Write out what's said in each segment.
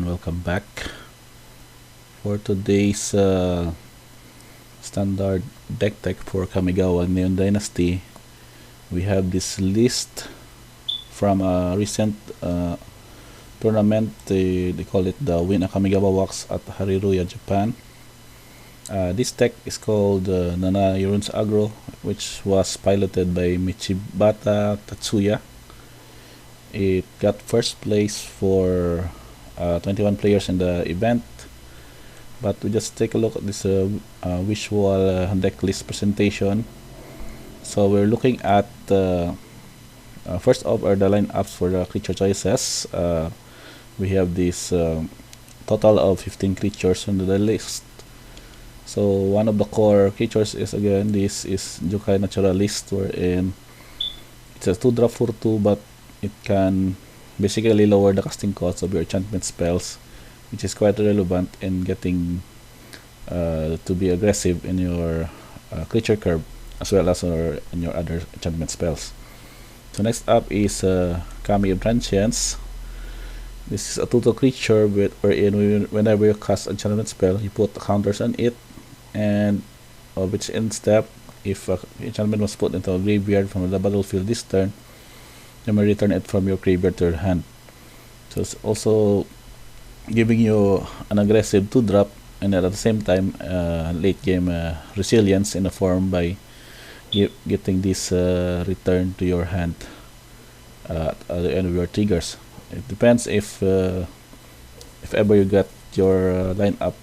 and welcome back for today's standard deck tech for Kamigawa Neon Dynasty. We have this list from a recent tournament. They call it the Win a Kamigawa Wax at Hariruya, Japan. This deck is called Naya Enchantress Aggro, which was piloted by Michibata Tatsuya. It got first place for 21 players in the event, but we just take a look at this visual deck list presentation. So we're looking at first off are the lineups for the creature choices. We have this total of 15 creatures on the list. So one of the core creatures is, again, this is Jukai Naturalist, wherein it's a 2-drop for 2, but it can basically lower the casting cost of your enchantment spells, which is quite relevant in getting to be aggressive in your creature curve, as well as in your other enchantment spells. So next up is Naya Enchantress. This is a 2-2 creature wherein whenever you cast enchantment spell, you put counters on it, and which in step, if enchantment was put into a graveyard from the battlefield this turn, you may return it from your graveyard to your hand. So it's also giving you an aggressive 2-drop, and at the same time late game resilience in the form by getting this return to your hand at the end of your triggers. It depends if ever you get your lineup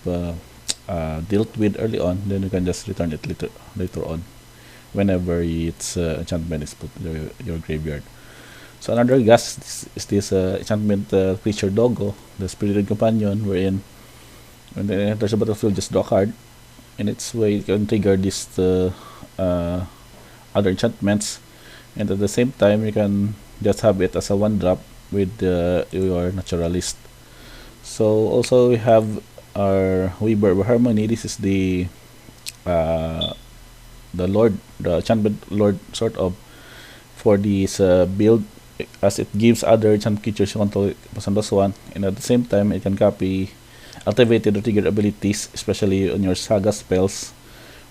dealt with early on, then you can just return it later on whenever its enchantment is put in your graveyard. So another guess is this enchantment creature Doggo, the Spirited Companion, wherein when it enters the battlefield, just draw a card. In its way, you can trigger these other enchantments, and at the same time, you can just have it as a 1-drop with your Naturalist. So also we have our Weaver of Harmony. This is the enchantment lord sort of for this build, as it gives other enchant creatures you control +1/+1, and at the same time it can copy activated or triggered abilities, especially on your saga spells,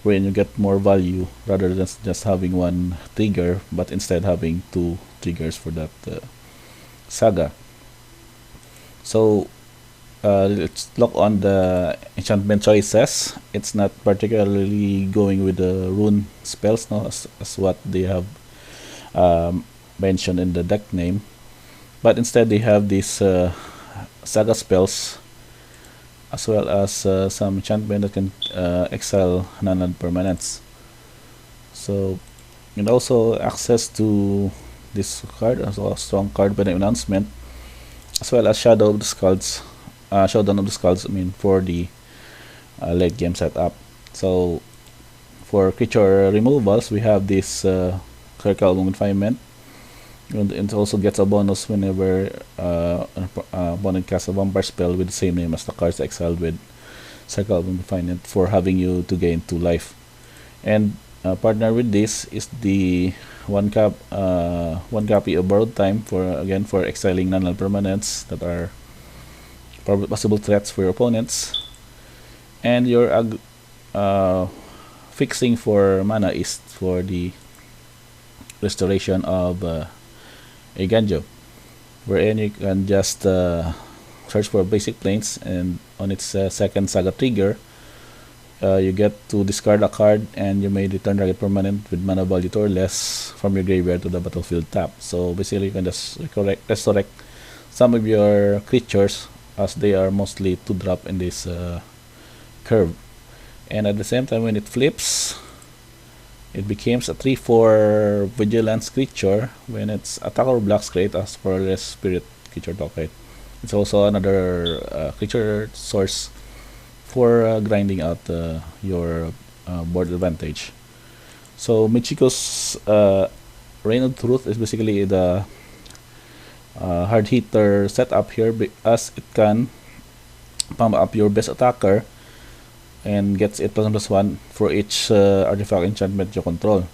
wherein you get more value rather than just having one trigger, but instead having 2 triggers for that saga. So let's look on the enchantment choices. It's not particularly going with the rune spells, no, as what they have mentioned in the deck name, but instead they have these saga spells, as well as some enchantment that can exile non-land permanents. So, and also access to this card, also a strong card by the announcement, as well as Showdown of the Skulls, for the late game setup. So for creature removals, we have this Circle of Confinement, and it also gets a bonus whenever an opponent casts a vampire spell with the same name as the cards exiled with Circle of Confinement, for having you to gain 2 life. And partner with this is the one copy of Borrowed Time, for exiling non-land permanents that are possible threats for your opponents. And your fixing for mana is for the restoration of a Ganjo, wherein you can just search for basic planes, and on its second saga trigger, you get to discard a card, and you may return target permanent with mana value 2 or less from your graveyard to the battlefield tap. So basically you can just resurrect some of your creatures, as they are mostly 2-drop in this curve. And at the same time, when it flips, it becomes a 3/4 vigilance creature. When its attacker blocks, create a powerless spirit creature token. It's also another creature source for grinding out your board advantage. So Michiko's Reign of Truth is basically the hard hitter setup here, as it can pump up your best attacker and gets it +1/+1 for each artifact enchantment you control.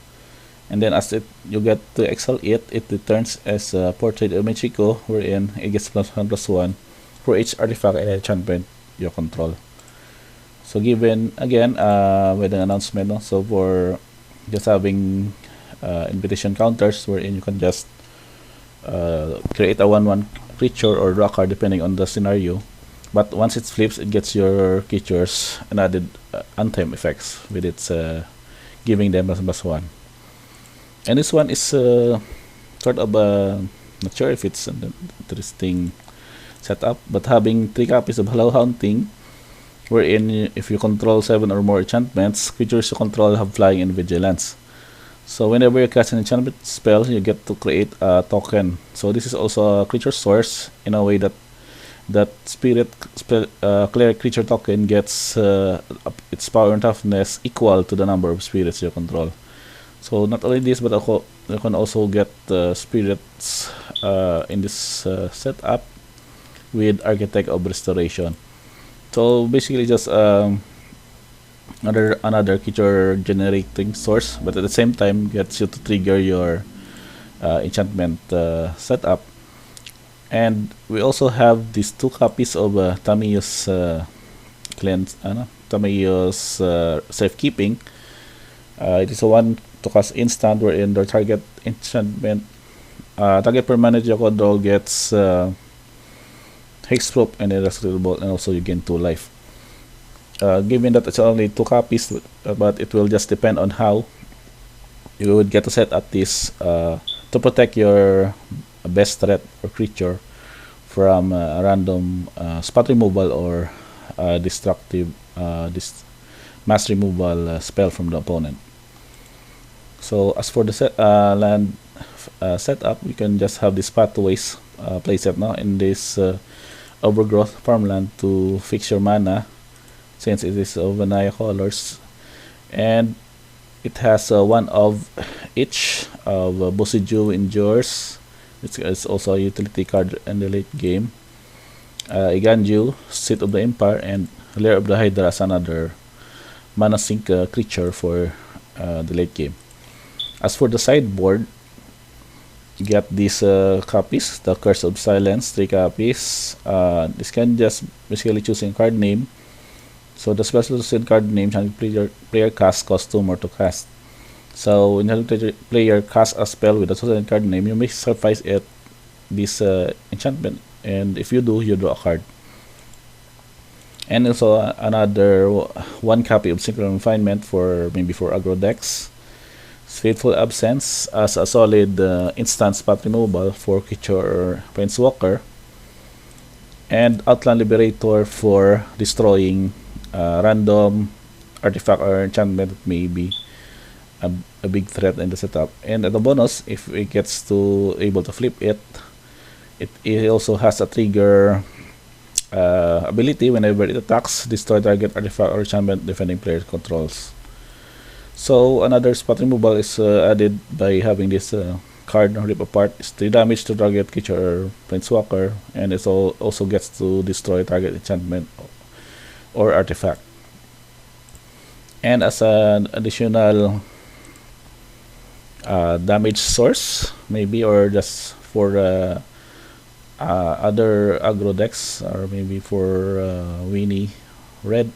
And then as you get to exile it, it returns as a Portrait of Michiko, wherein it gets +1/+1 for each artifact and enchantment you control. So given again with an announcement, no? So for just having invitation counters wherein you can just create a 1/1 creature or draw card depending on the scenario, but once it flips, it gets your creatures and added untime effects with its giving them +1. And this one is sort of not sure if it's an interesting setup, but having 3 copies of Hello Hunting, wherein if you control 7 or more enchantments, creatures you control have flying and vigilance. So whenever you cast an enchantment spell, you get to create a token. So this is also a creature source in a way that spirit cleric creature token gets its power and toughness equal to the number of spirits you control. So not only this, but you can also get spirits in this setup with Archetype of Restoration. So basically just another creature generating source, but at the same time gets you to trigger your enchantment setup. And we also have these 2 copies of Tamiyo's Tamiyo's Safekeeping. It is a 1 to cast instant wherein the target enchantment target permanent you control gets hexproof and irresolvable, and also you gain 2 life. Given that it's only 2 copies, but it will just depend on how you would get to set up this to protect your best threat or creature from random spot removal or destructive mass removal spell from the opponent. So as for the land setup, you can just have this pathways playset now in this overgrowth farmland to fix your mana, since it is of Naya colors, and it has 1 of each of Bosiju Endures. It's also a utility card in the late game. Iganju, Seat of the Empire, and Lair of the Hydra as another mana sink creature for the late game. As for the sideboard, you get these copies, the Curse of Silence, 3 copies. This can just basically choose a card name. So the special chosen card name player cast costs 2 more to cast. So when the player casts a spell with a chosen card name, you may sacrifice it this enchantment, and if you do, you draw a card. And also another 1 copy of Synchron Refinement for maybe for aggro decks. Fateful Absence as a solid instant spot removal for creature or Planeswalker, and Outland Liberator for destroying random artifact or enchantment that may be a big threat in the setup. And as a bonus, if it gets to able to flip it, it also has a trigger ability whenever it attacks, destroy target artifact or enchantment defending player controls. So another spot removal is added by having this card Rip Apart. It's 3 damage to target creature or Planeswalker, and it also gets to destroy target enchantment or artifact. And as an additional damage source, maybe, or just for other aggro decks, or maybe for Winnie Red,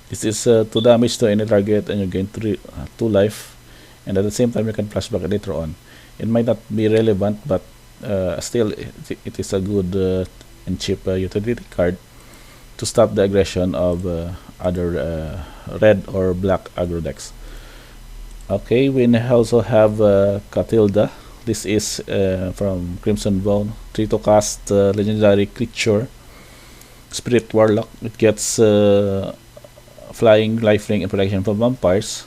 this is 2 damage to any target, and you gain 2 life, and at the same time you can flashback it later on. It might not be relevant, but still it is a good and cheap utility card to stop the aggression of other red or black aggro decks. Okay, we also have Catilda. This is from Crimson Bone, 3 to cast legendary creature, Spirit Warlock. It gets flying, lifelink, and protection from vampires.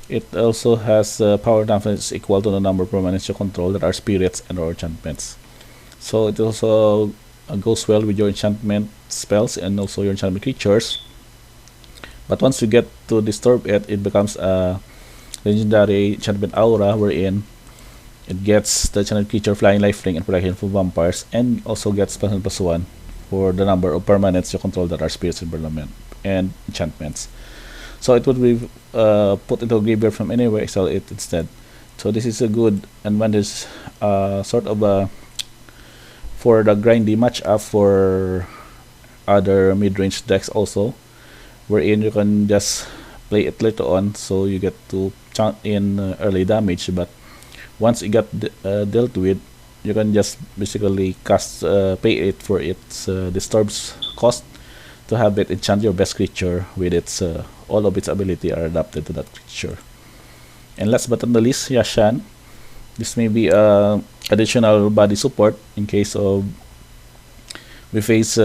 It also has power toughness equal to the number of permanents you control that are spirits and or enchantments. So it also goes well with your enchantment spells and also your enchantment creatures. But once you get to disturb it, it becomes a legendary enchantment aura, wherein it gets the enchantment creature flying, lifelink, and protection from vampires, and also gets +1/+1 for the number of permanents you control that are spirits and enchantments. So it would be put into a graveyard from anywhere, exile it instead. So this is a good advantage, sort of a for the grindy matchup for other mid-range decks also, wherein you can just play it later on, so you get to chunk in early damage, but once it got dealt with, you can just basically cast pay it for its disturbs cost to have it enchant your best creature with its all of its ability are adapted to that creature. And last but not the least, Yashan. This may be additional body support in case of we face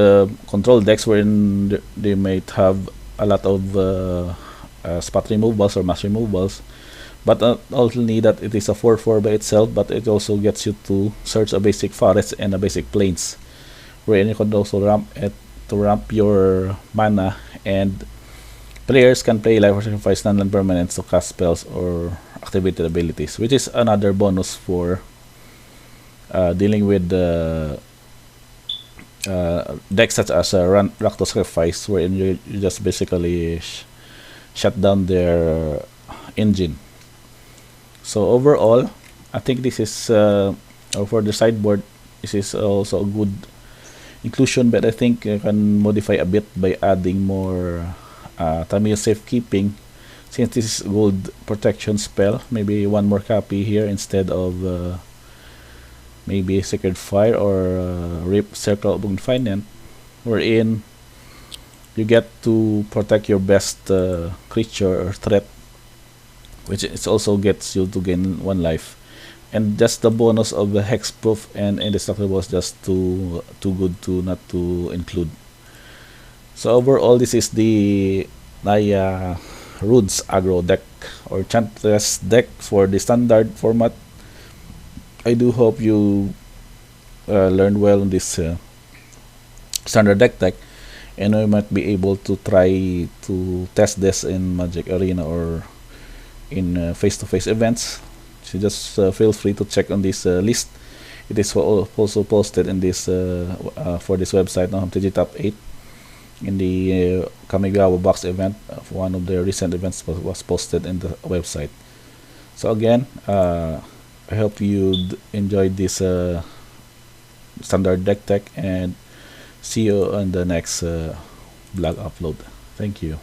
control decks wherein they might have a lot of spot removals or mass removals, but not only that it is a 4/4 by itself, but it also gets you to search a basic forest and a basic plains, wherein you can also ramp it to ramp your mana, and players can play life or sacrifice non-land permanents to cast spells or activated abilities, which is another bonus for dealing with the decks such as Rakdos Sacrifice, wherein you just basically shut down their engine. So overall, I think this is for the sideboard, this is also a good inclusion, but I think you can modify a bit by adding more Tamil safekeeping, since this is gold protection spell. Maybe one more copy here instead of maybe Sacred Fire or Rip Circle of Confinement, wherein you get to protect your best creature or threat, which it also gets you to gain 1 life. And just the bonus of the hexproof and indestructible is just too good to not to include. So overall, this is the Naya Runes aggro deck or Enchantress deck for the standard format. I do hope you learned well on this standard deck, and we might be able to try to test this in Magic Arena or in face-to-face events. So just feel free to check on this list. It is also posted in this for this website now, MtG Top 8, in the Kamigawa box event. One of the recent events was posted in the website. So again, I hope you enjoyed this standard deck, and see you on the next blog upload. Thank you.